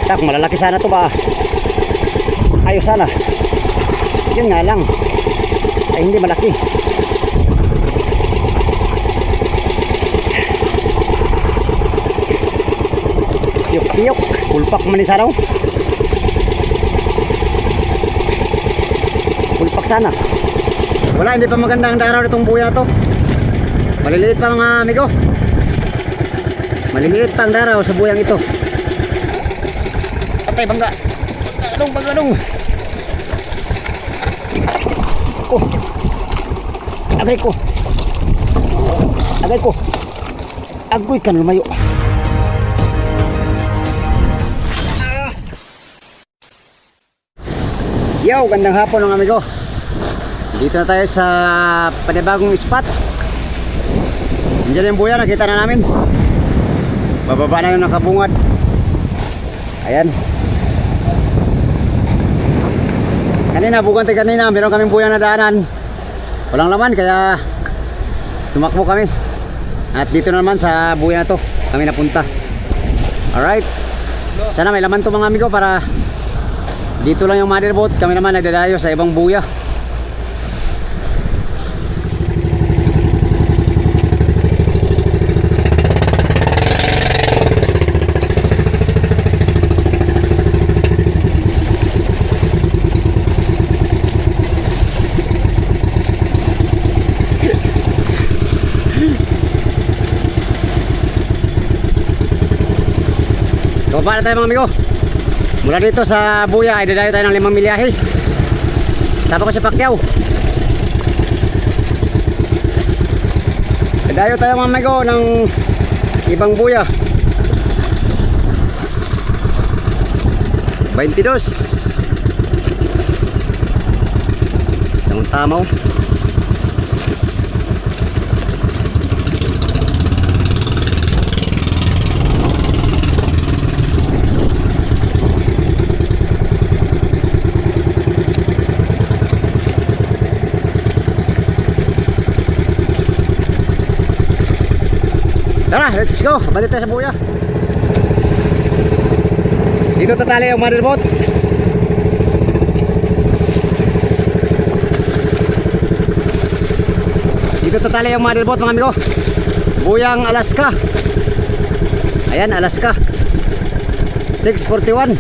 Tak, malalaki sana to ba? Ayos sana. Yun nga lang. Ay hindi malaki. Tiyok-tiyok. Pulpak man ni sana. Pulpak sana. Wala, hindi pa maganda ang daraw nitong buya na to. Maliliit pa mga amigo. Maliliit pa ang daraw sa buyang ito. Patay, bangga. Banggadong, banggadong. Oh. Agay ko. Agay ko. Agoy kan lumayo. Yo, gandang hapon mga amigo. Dito na tayo sa panibagong spot. Andiyan yung buya, nakita na namin. Bababa na yung nakabungad. Ayan. Kanina, bugante kanina, meron kaming buya na daanan. Walang laman, kaya tumakbo kami. At dito na naman sa buya na to kami napunta. Alright. Sana may laman to mga amigo, para dito lang yung mother boat. Kami naman nagdadayo sa ibang buya. Baba na tayo mga amigo. Mula dito sa buya ay dadayo tayo ng 5 milyahe. Sabi ko si Pacquiao. Dadayo tayo mga amigo ng ibang buya. 22. Tamang tamaw. Tara, let's go. Balik tayo sa buya. Dito tatali yung mother boat. Dito tatali yung mother boat mga amigo. Buyang Alaska. Ayan, Alaska 641.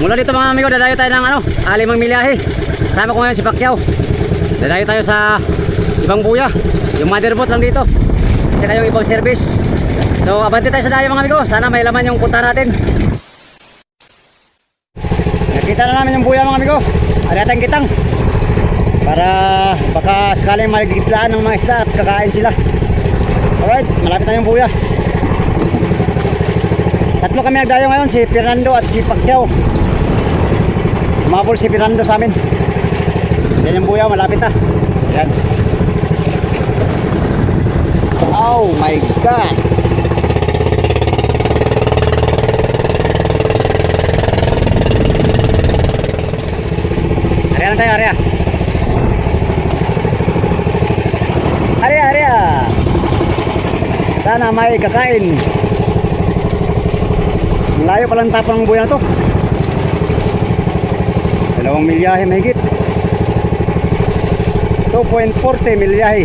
Mula dito mga amigo, dadayo tayo ng 5 milyahe. Sama ko ngayon si Pacquiao. Dadayo tayo sa ibang buya. Yung mother boat lang dito, tsaka yung ibang service. So abante tayo sa dayo mga amigo. Sana may laman yung punta natin. Nakita na namin yung buya mga amigo. Adatang kitang, para baka sakaling magigitlaan ng mga isda at kakain sila. Alright, malapit na yung buya. Tatlo kami nagdayo ngayon, si Fernando at si Pacquiao. Umabol si Fernando sa amin. Yan yung buya, malapit na. Yan. Oh my God. Area lang tayo, area. Area. Sana may kakain. Layo palang tapang ng buya na to. 2 milyahe mahigit. 2.40 milyahe.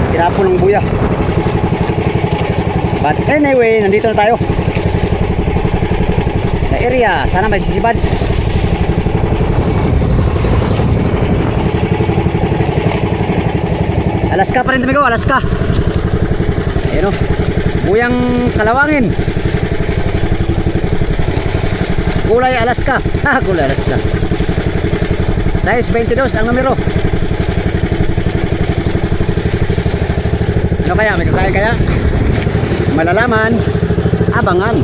Kinapon ng buya. But anyway, nandito na tayo sa area. Sana may sisibad. Alaska pa rin amigo, Alaska. Ayun o, buyang kalawangin. Kulay Alaska. Kulay Alaska. Size 22 ang numero. Ano kaya? May kakain kaya? Malalaman. Abangan.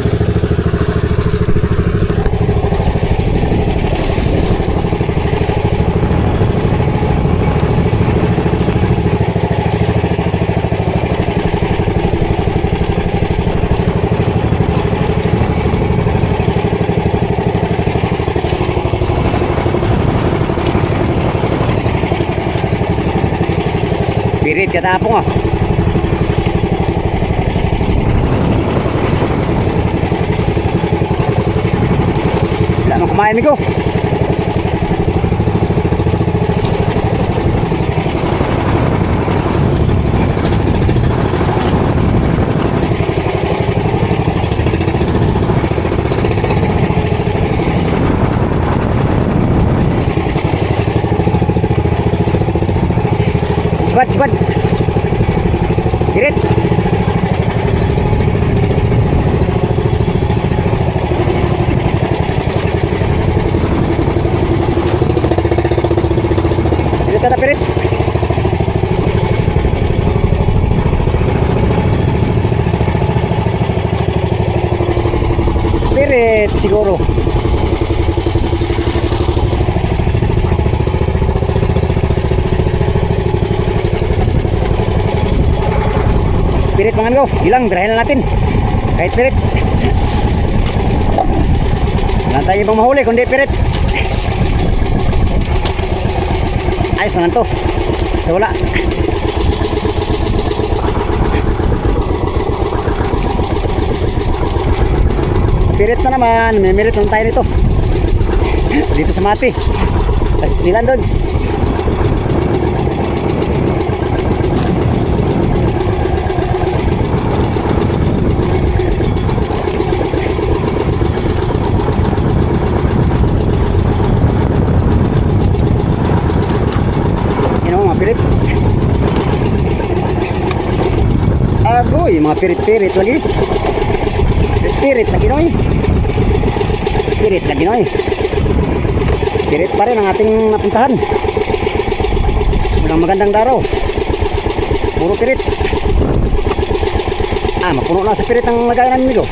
Pirit katapong kumain ko. Cepat, cepat. Kirit. Kirit kata pirit. Pirit siguro. Pirit mangan ko, hilang, birahin na natin kahit pirit. Wala tayong ibang mahuli kundi pirit. Ayos naman to, so wala. Pirit na naman, may merit lang tayo nito dito sa Mati tas Nilandods. Pirit. Agoy, mga pirit-pirit lagi. Pirit lagi noy. Pirit lagi noy. Pirit pa rin ang ating napuntahan. Magandang daraw. Puro pirit. Mapuno na sa pirit ang lagayan nito.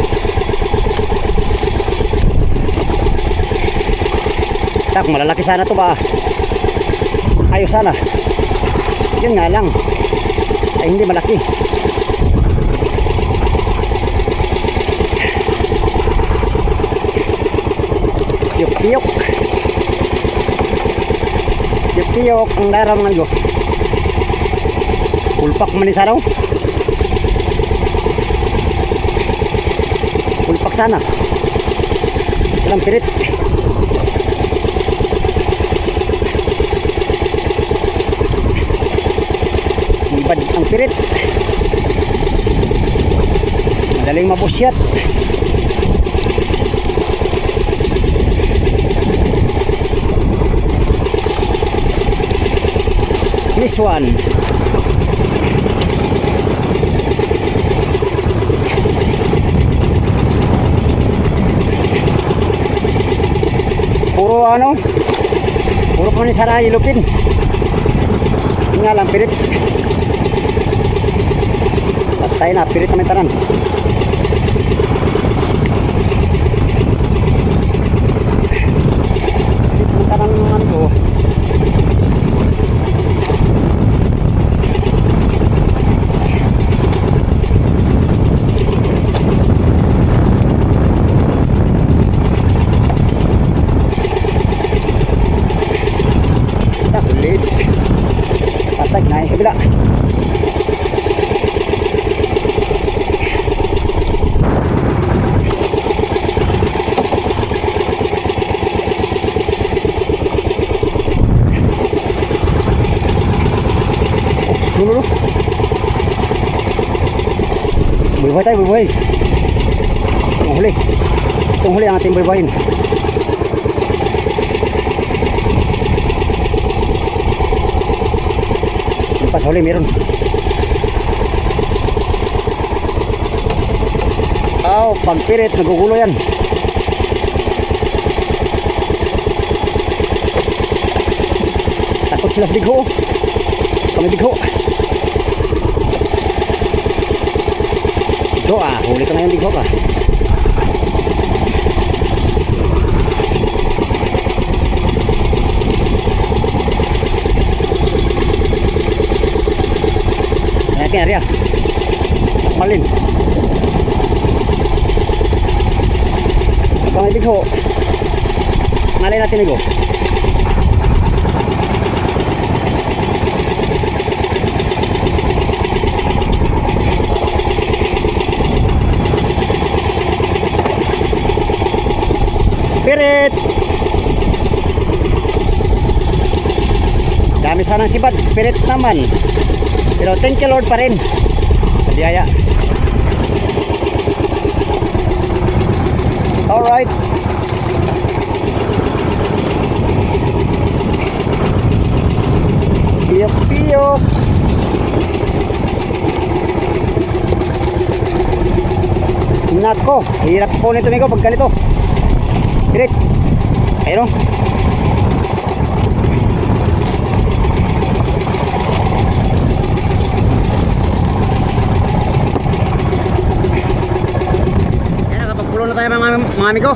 Tak, malalaki sana to ba? Ayos sana. Yun nga lang ay hindi malaki. Tiyok-tiyok. Tiyok-tiyok ang nararamdaman ko. Pulpak man ni sana. Pulpak sana. Silang pirit. Sibad ang pirit. Madaling mabusyat. This one. Puro ano? Puro pa ni Sara ilupin. Nga lang pirit. Patay na, pirit naman tanan. Pirit naman tanan naman ko. Patay na, kabila. Sulo. Buhay tayo, buhay. Itong huli. Itong huli ang ating buhayin. Pas huli meron. Pagpirit nagugulo yan. Takot sila sa bigho. Kami bigho. Bigho huli ka na yung bigho ka. Natin area. Malin. Kami bigho. Malay natin ito. Pirit. isa ng sibad, pirit naman. Pero thank you Lord pa rin sa biyaya. Alright. Piyok-piyok. Nako, hirap po nito Migo pag ganito. Pirit. Ayun o. Nakapagpulo na tayo mga amigo.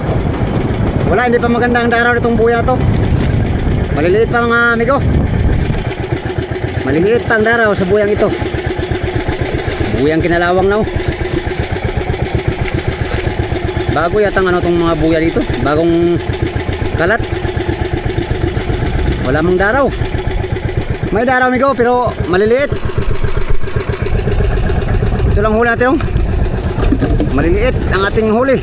Wala, hindi pa maganda ang daraw nitong buya na to. Maliliit pa mga amigo. Maliliit pa ang daraw sa buyang ito. Buyang kinalawang na. Bago yata ang itong mga buya dito. Bagong kalat. Wala mang daraw. May daraw amigo pero maliliit. Ito lang huli natin. Maliliit ang ating huli.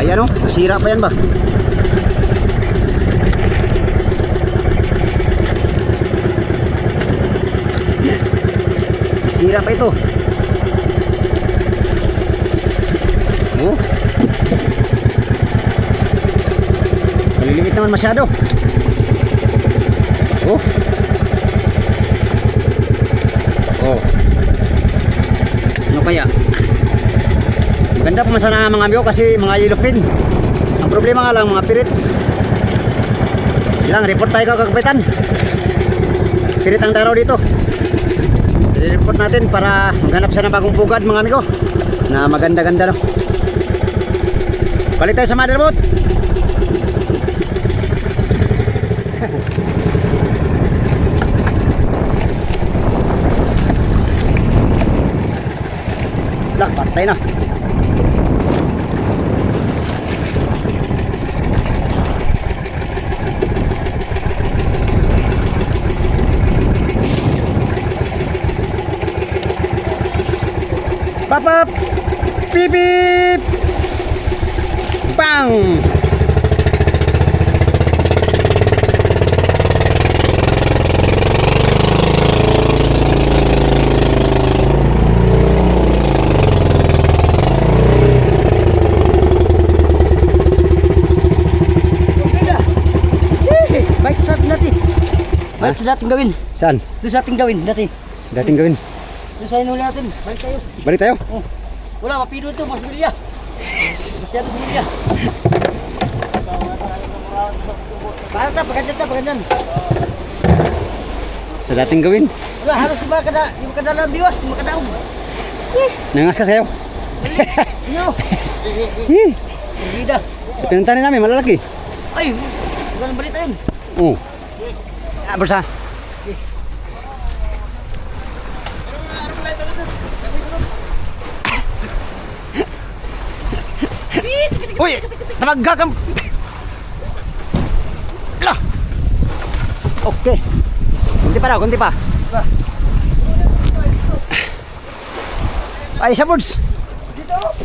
Ayan o, masira pa yan ba? Masira pa ito. Oh. Maliliit naman masyado. Oh. Oh. Ano kaya? Maganda pa man sana mga amigo kasi mga yellowfin. Ang problema nga lang mga pirit. Ilang report tayo kakapitan. Pirit ang daraw dito. I-report natin para maghanap siya ng bagong pugad mga amigo na maganda-ganda no. Balik tayo sa motherboard. Lah, patay na. Pop up. Beep beep. Bang. Baik sa atin dati. Baik sa dating gawin. Saan? Doon sa ating gawin dati. Dating gawin. Doon sa inuli natin. Balik tayo. Balik tayo. Oh. Wala, mapido ito. Masimilya. Masyado similya. Parang ta, pagandyan. Sa dating gawin. Wala, halos di ba kada biwas, di ba kadaog. Nangas ka sa'yo. Ano? Bida. Sa pinuntahan namin malalaki. Ay, huwag nang balita yun. Oo. Ah, bulsa. Uy, tamagga ka. Lah. Okay. Kunti pa daw, kunti pa. Ay, isa boards.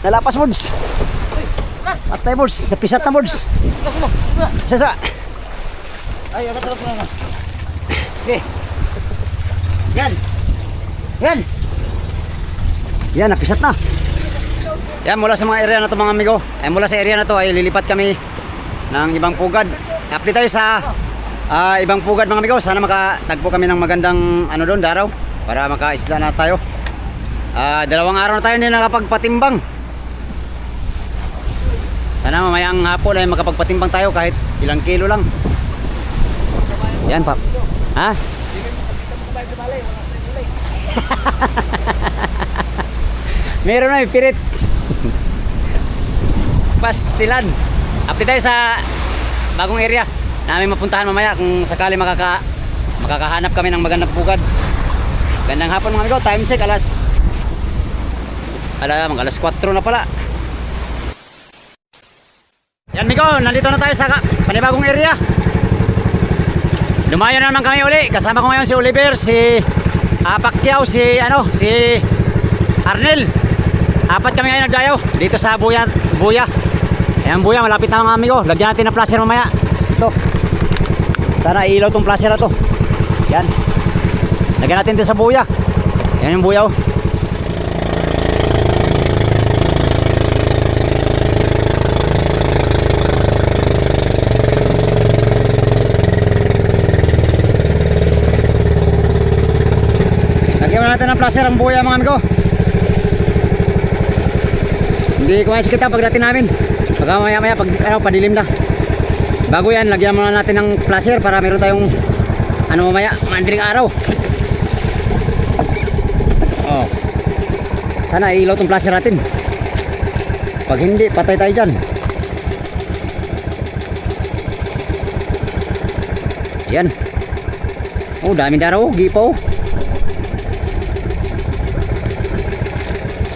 Nalapas boards. Atay boards, napisat na boards. Isa. Ay, agad na na. Okay. Yan. Yan. Yan, napisat na. Yan, mula sa mga area na to mga amigo. Ay, mula sa area na to ay lilipat kami ng ibang pugad. Update tayo sa ibang pugad mga amigo. Sana makatagpo kami ng magandang ano doon, daraw. Para makaisla na tayo. 2 araw na tayo hindi nakapagpatimbang. Sana mamayang hapon ay makapagpatimbang tayo kahit ilang kilo lang. Yan, Pap. Ha? Meron na, pirit. Pastilan. Update tayo sa bagong area namin mapuntahan mamaya kung sakali makakahanap kami ng magandang pugad. Gandang hapon mga amigo. Time check alas 4 na pala. Yan amigo, nandito na tayo sa panibagong area. Lumayo na naman kami uli. Kasama ko ngayon si Oliver, si Pacquiao, si Arnel. 4 kami ngayon nagdayo dito sa Buya. Ayan Buya, malapit na mga amigo. Lagyan natin ng flasher mamaya. Ito. Sana ilaw tong flasher na to. Yan. Lagyan natin ito sa buya. Yan yung buya oh. Lagyan natin ng plaster ang buya mga amigo. Hindi ko makikita pagdating namin. Baka maya maya pag padilim na. Bago yan, lagyan muna natin ng plaster para meron tayong mamaya, mandring araw. Oh. Sana ilaw tong plaster natin. Pag hindi, patay tayo dyan. Yan. Oh, daming daraw, gipaw.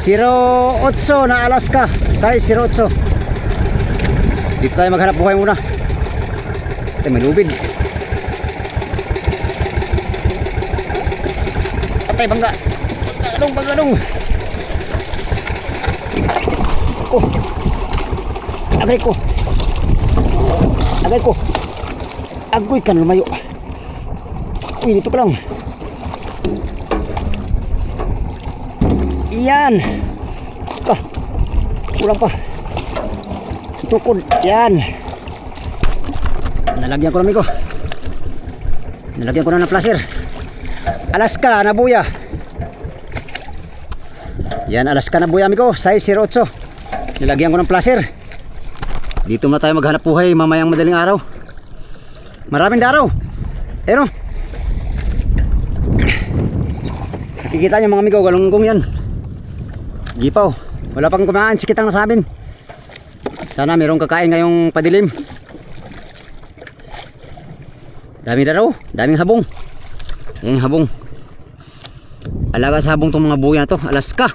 08 na Alaska, size 08. Dito tayo maghanap buhay muna. Ito may lubid. Patay bangga. Bangga. Oh. Agay ko. Agoy ka na lumayo. Uy, dito ka lang. Yan. Kulang pa. Tukod. Yan. Nalagyan ko na amigo. Nalagyan ko na ng plaster. Alaska na buya. Yan, Alaska na buya amigo. Size 08. Nilagyan ko ng plaster. Dito na tayo maghanap buhay mamayang madaling araw. Maraming daraw. Pero nakikita nyo mga amigo, galunggong yan. Gipaw. Wala pang kumain, sikitang na sa amin. Sana mayroong kakain ngayong padilim. Dami daraw, daming habong. Yan yung habong. Alaga sa habong tong mga buya na to. Alaska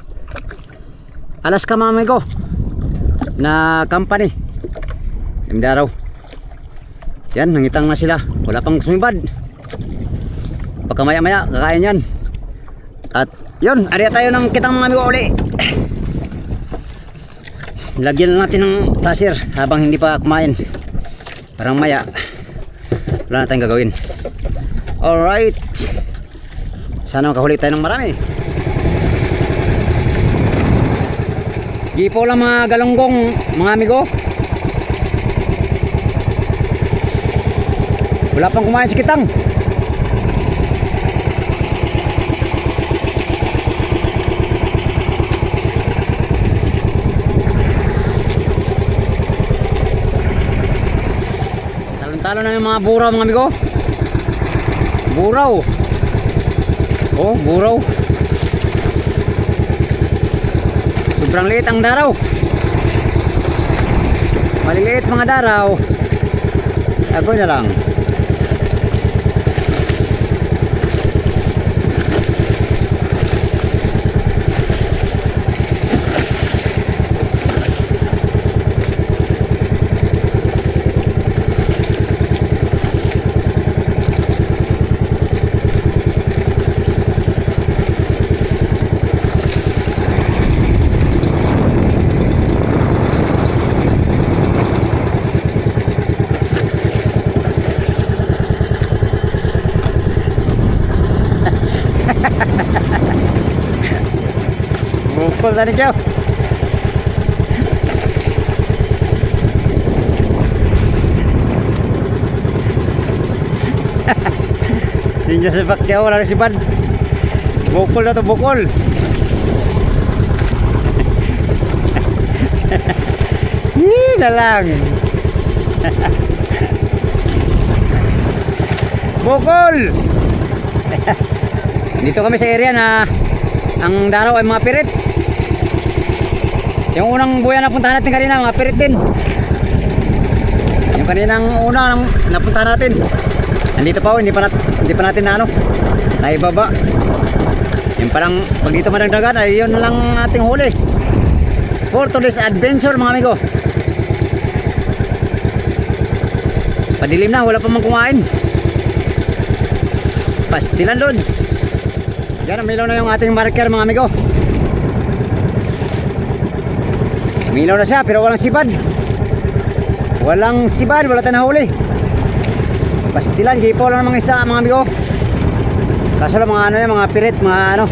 mga amigo na company. Dami daraw. Yan, nangitang na sila. Wala pang sumibad. Pagka maya maya kakain yan. At yun, ariya tayo ng kitang mga amigo uli. Lagyan natin ng plaster habang hindi pa kumain. Parang maya wala na tayong gagawin. Alright, sana makahuli tayo ng marami. Gipo lang mga galunggong mga amigo. Wala pang kumain si kitang. Talo na yung mga buraw mga amigo. Buraw. Oh, buraw. Sobrang liit ang daraw. Maliliit mga daraw. Agoy na lang. Bukol tadi jauh. Sinja sepak jauh lari simpan. Bukol dah tu bukol. Ih, dalang. Bukol. Dito kami sa area na ang daraw ay mga pirit. Yung unang buya na puntahan natin kanina, mga pirit din. Yung kaninang unang napuntahan natin, nandito pa, hindi pa natin na naibaba. Yung parang pag dito madagdagan ay yun lang ating huli for today's adventure mga amigo. Padilim na, wala pa mang kumain. Pastilan lods. Yan, umilaw na yung ating marker mga amigo. Umilaw na siya pero walang sibad. Wala tayong nahuli. Pastilan, gipo lang mga isa mga amigo. Kaso lang mga ano yan, mga pirit, mga ano,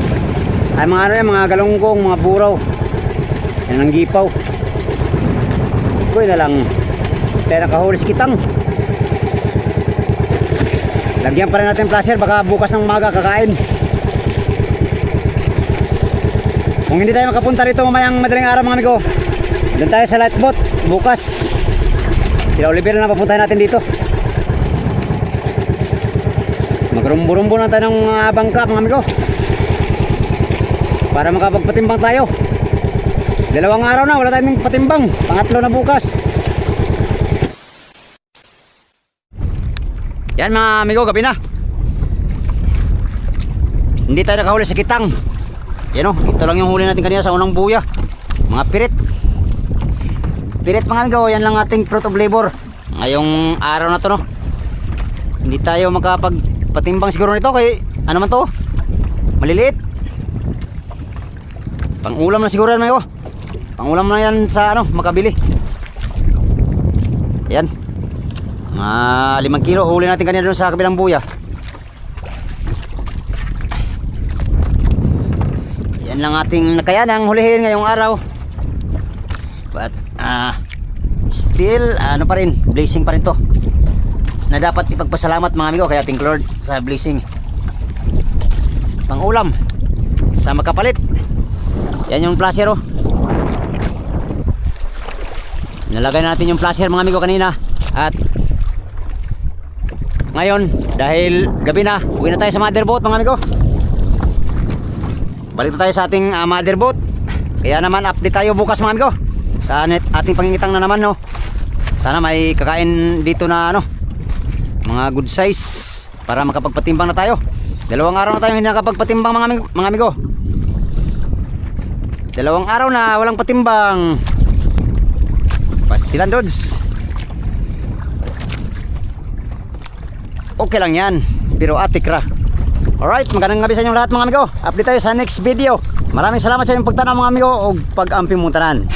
ay mga ano yan, mga galunggong, mga buraw. Yan ang gipaw. Kuy na lang tayo nakahulis kitang. Lagyan pa rin natin placer, baka bukas ng umaga kakain. Kung hindi tayo makapunta rito mamayang madaling araw mga amigo, doon tayo sa light boat bukas. Sila Oliver na papuntahin natin dito. Magrumbo-rumbo lang tayo ng bangka mga amigo, para makapagpatimbang tayo. 2 araw na wala tayong patimbang, pangatlo na bukas. Yan mga amigo, gabi na. Hindi tayo nakahuli sa kitang. Yan o, ito lang yung huli natin kanina sa unang buya. Mga pirit. Pirit mga amigo, yan lang ating fruit of labor ngayong araw na to, no. Hindi tayo makapagpatimbang siguro nito kay ano man to, maliliit. Pangulam na siguro yan amigo. Pangulam na yan sa ano, makabili. Yan. 5 kilo huli natin kanina doon sa kabilang buya. Yan lang ating nakayanang hulihin ngayong araw. But still ano pa rin, blessing pa rin to, na dapat ipagpasalamat mga amigo kay ating Lord sa blessing. Pangulam sa makapalit. Yan yung placer oh. Nalagay natin yung placer mga amigo kanina. At ngayon, dahil gabi na, uwi na tayo sa mother boat mga amigo. Balik na tayo sa ating mother boat. Kaya naman update tayo bukas mga amigo sa ating pangingitang na naman, no. Sana may kakain dito na ano, mga good size, para makapagpatimbang na tayo. 2 araw na tayo hindi nakapagpatimbang mga amigo. 2 araw na walang patimbang. Pastilan dods. Okay lang yan, pero atikra. Alright, magandang gabi sa inyong lahat mga amigo. Update tayo sa next video. Maraming salamat sa inyong pagtanaw mga amigo o pag-amping mong tanan.